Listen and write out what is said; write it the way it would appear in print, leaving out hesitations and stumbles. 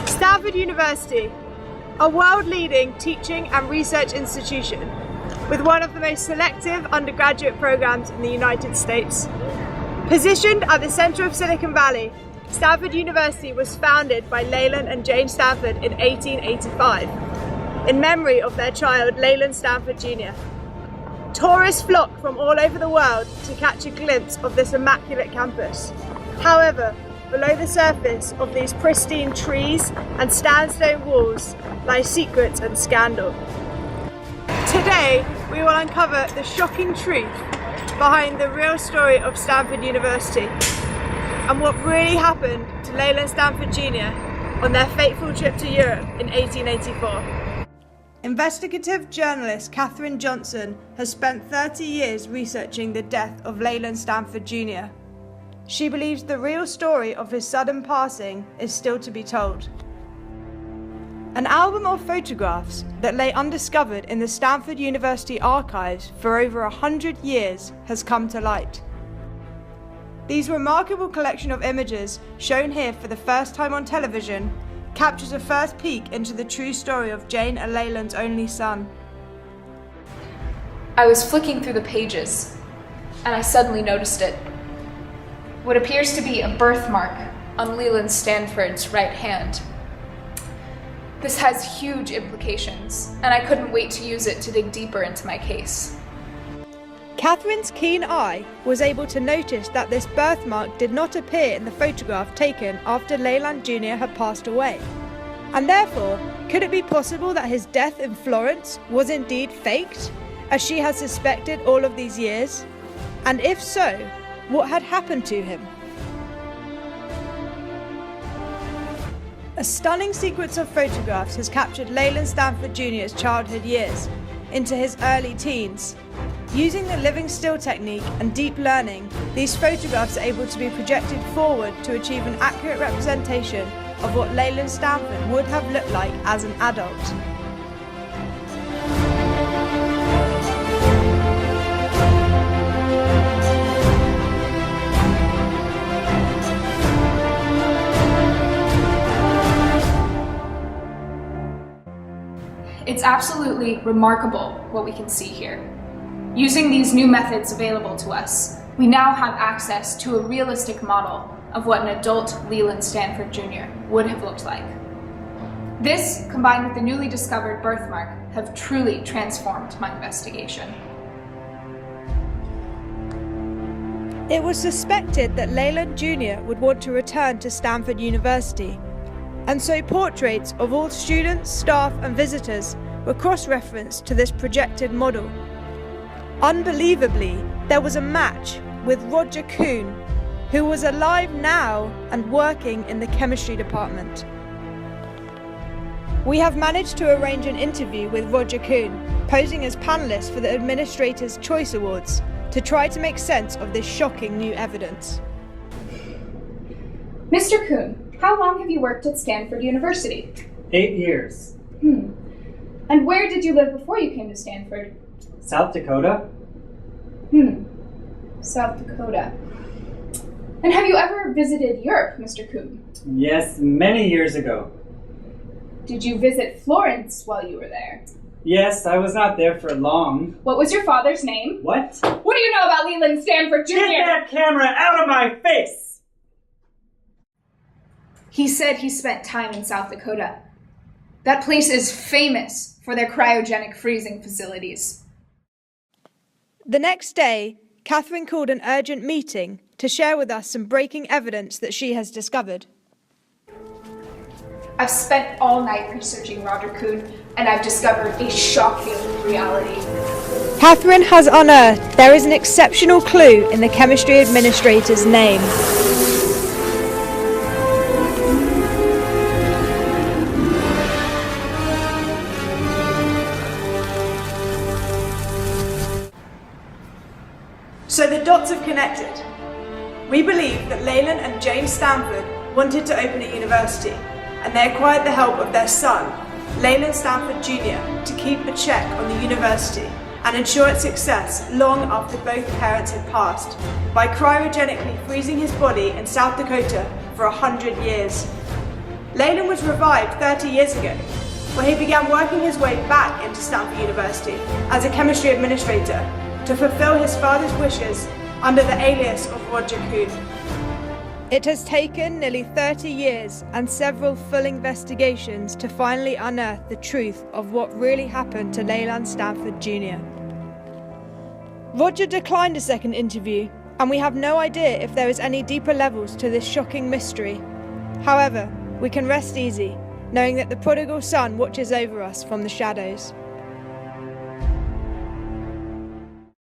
Stanford University, a world-leading teaching and research institution with one of the most selective undergraduate programs in the United States. Positioned at the center of Silicon Valley, Stanford University was founded by Leland and Jane Stanford in 1885, in memory of their child Leland Stanford Jr. Tourists flock from all over the world to catch a glimpse of this immaculate campus. However, below the surface of these pristine trees and sandstone walls lie secrets and scandal. Today, we will uncover the shocking truth behind the real story of Stanford University and what really happened to Leland Stanford Jr. on their fateful trip to Europe in 1884. Investigative journalist Katherine Johnson has spent 30 years researching the death of Leland Stanford Jr. She believes the real story of his sudden passing is still to be told. An album of photographs that lay undiscovered in the Stanford University archives for over 100 years has come to light. These remarkable collection of images, shown here for the first time on television, captures a first peek into the true story of Jane and Leland's only son. I was flicking through the pages, and I suddenly noticed it. What appears to be a birthmark on Leland Stanford's right hand. This has huge implications, and I couldn't wait to use it to dig deeper into my case. Katherine's keen eye was able to notice that this birthmark did not appear in the photograph taken after Leland Jr. had passed away. And therefore, could it be possible that his death in Florence was indeed faked, as she had suspected all of these years? And if so, what had happened to him? A stunning sequence of photographs has captured Leland Stanford Jr.'s childhood years into his early teens. Using the living still technique and deep learning, these photographs are able to be projected forward to achieve an accurate representation of what Leland Stanford would have looked like as an adult. It's absolutely remarkable what we can see here. Using these new methods available to us, we now have access to a realistic model of what an adult Leland Stanford Jr. would have looked like. This, combined with the newly discovered birthmark, have truly transformed my investigation. It was suspected that Leland Jr. would want to return to Stanford University, and so portraits of all students, staff and visitors were cross-referenced to this projected model. Unbelievably, there was a match with Roger Kuhn, who was alive now and working in the chemistry department. We have managed to arrange an interview with Roger Kuhn, posing as panelist for the Administrator's Choice Awards, to try to make sense of this shocking new evidence. Mr. Kuhn, how long have you worked at Stanford University? 8 years. And where did you live before you came to Stanford? South Dakota? South Dakota. And have you ever visited Europe, Mr. Kuhn? Yes, many years ago. Did you visit Florence while you were there? Yes, I was not there for long. What was your father's name? What? What do you know about Leland Stanford Jr.? Get that camera out of my face! He said he spent time in South Dakota. That place is famous for their cryogenic freezing facilities. The next day, Katherine called an urgent meeting to share with us some breaking evidence that she has discovered. I've spent all night researching Roger Kuhn, and I've discovered a shocking reality. Katherine has unearthed there is an exceptional clue in the chemistry administrator's name. So the dots have connected. We believe that Leland and Jane Stanford wanted to open a university, and they acquired the help of their son, Leland Stanford Jr., to keep a check on the university and ensure its success long after both parents had passed, by cryogenically freezing his body in South Dakota for 100 years. Leyland was revived 30 years ago, where he began working his way back into Stanford University as a chemistry administrator to fulfill his father's wishes under the alias of Roger Kuhn. It has taken nearly 30 years and several full investigations to finally unearth the truth of what really happened to Leyland Stanford Jr. Roger declined a second interview, and we have no idea if there is any deeper levels to this shocking mystery. However, we can rest easy, knowing that the prodigal son watches over us from the shadows.